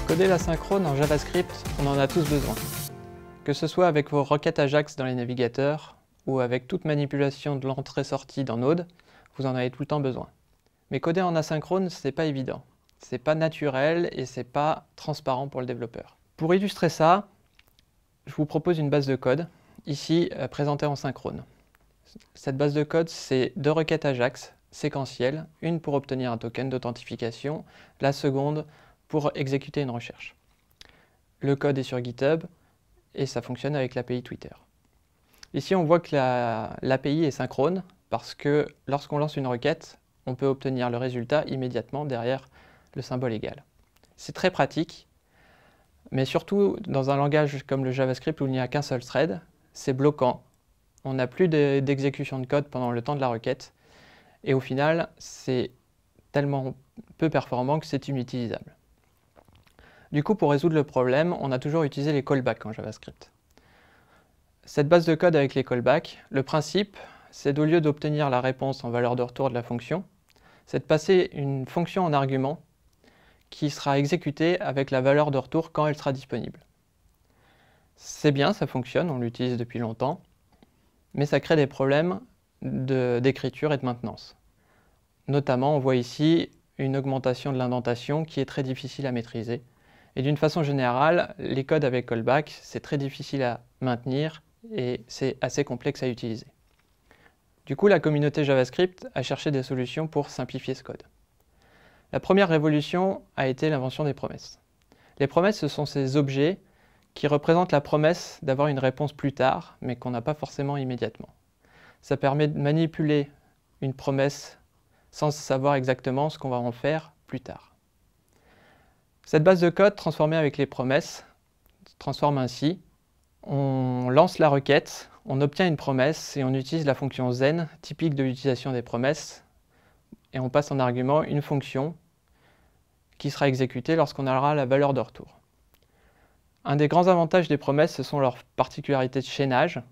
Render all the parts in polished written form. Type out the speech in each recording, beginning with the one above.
Coder l'asynchrone en JavaScript, on en a tous besoin. Que ce soit avec vos requêtes AJAX dans les navigateurs ou avec toute manipulation de l'entrée-sortie dans Node, vous en avez tout le temps besoin. Mais coder en asynchrone, c'est pas évident. C'est pas naturel et c'est pas transparent pour le développeur. Pour illustrer ça, je vous propose une base de code, ici présentée en synchrone. Cette base de code, c'est 2 requêtes AJAX séquentielles, une pour obtenir un token d'authentification, la seconde pour exécuter une recherche. Le code est sur GitHub et ça fonctionne avec l'API Twitter. Ici, on voit que l'API est synchrone parce que lorsqu'on lance une requête, on peut obtenir le résultat immédiatement derrière le symbole égal. C'est très pratique, mais surtout dans un langage comme le JavaScript où il n'y a qu'un seul thread, c'est bloquant. On n'a plus d'exécution de code pendant le temps de la requête et au final, c'est tellement peu performant que c'est inutilisable. Du coup, pour résoudre le problème, on a toujours utilisé les callbacks en JavaScript. Cette base de code avec les callbacks, le principe, c'est d'au lieu d'obtenir la réponse en valeur de retour de la fonction, c'est de passer une fonction en argument qui sera exécutée avec la valeur de retour quand elle sera disponible. C'est bien, ça fonctionne, on l'utilise depuis longtemps, mais ça crée des problèmes d'écriture et de maintenance. Notamment, on voit ici une augmentation de l'indentation qui est très difficile à maîtriser. Et d'une façon générale, les codes avec callback, c'est très difficile à maintenir et c'est assez complexe à utiliser. Du coup, la communauté JavaScript a cherché des solutions pour simplifier ce code. La première révolution a été l'invention des promesses. Les promesses, ce sont ces objets qui représentent la promesse d'avoir une réponse plus tard, mais qu'on n'a pas forcément immédiatement. Ça permet de manipuler une promesse sans savoir exactement ce qu'on va en faire plus tard. Cette base de code transformée avec les promesses se transforme ainsi. On lance la requête, on obtient une promesse et on utilise la fonction then, typique de l'utilisation des promesses, et on passe en argument une fonction qui sera exécutée lorsqu'on aura la valeur de retour. Un des grands avantages des promesses, ce sont leurs particularités de chaînage,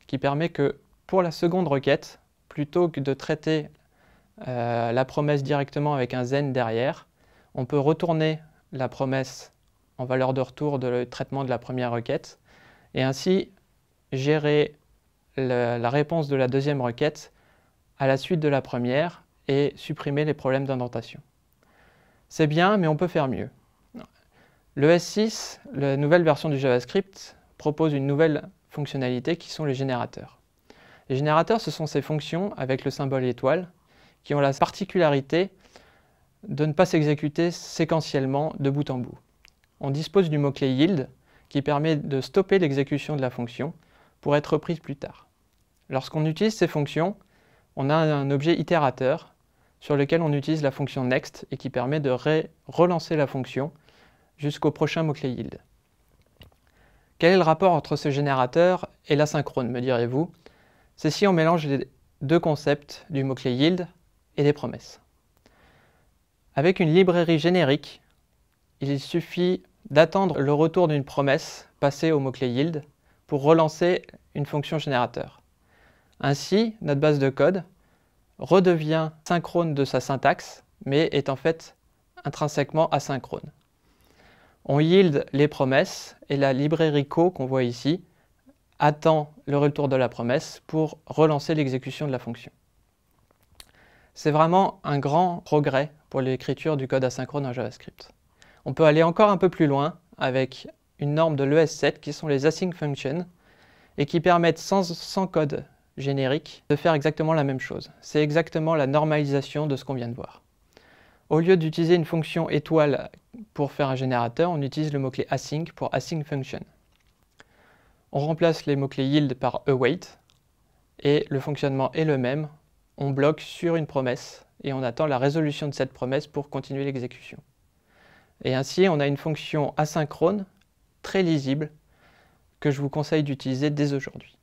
qui permet que pour la seconde requête, plutôt que de traiter la promesse directement avec un then derrière, on peut retourner la promesse en valeur de retour de traitement de la première requête et ainsi gérer la réponse de la deuxième requête à la suite de la première et supprimer les problèmes d'indentation. C'est bien, mais on peut faire mieux. Le S6, la nouvelle version du JavaScript, propose une nouvelle fonctionnalité qui sont les générateurs. Les générateurs, ce sont ces fonctions avec le symbole étoile qui ont la particularité de ne pas s'exécuter séquentiellement de bout en bout. On dispose du mot-clé yield qui permet de stopper l'exécution de la fonction pour être reprise plus tard. Lorsqu'on utilise ces fonctions, on a un objet itérateur sur lequel on utilise la fonction next et qui permet de relancer la fonction jusqu'au prochain mot-clé yield. Quel est le rapport entre ce générateur et l'asynchrone, me direz-vous? C'est si on mélange les deux concepts du mot-clé yield et des promesses. Avec une librairie générique, il suffit d'attendre le retour d'une promesse passée au mot-clé yield pour relancer une fonction générateur. Ainsi, notre base de code redevient synchrone de sa syntaxe, mais est en fait intrinsèquement asynchrone. On yield les promesses et la librairie co qu'on voit ici attend le retour de la promesse pour relancer l'exécution de la fonction. C'est vraiment un grand progrès pour l'écriture du code asynchrone en JavaScript. On peut aller encore un peu plus loin avec une norme de l'ES7 qui sont les async functions et qui permettent sans code générique de faire exactement la même chose. C'est exactement la normalisation de ce qu'on vient de voir. Au lieu d'utiliser une fonction étoile pour faire un générateur, on utilise le mot-clé async pour async function. On remplace les mots-clés yield par await et le fonctionnement est le même. On bloque sur une promesse et on attend la résolution de cette promesse pour continuer l'exécution. Et ainsi, on a une fonction asynchrone très lisible que je vous conseille d'utiliser dès aujourd'hui.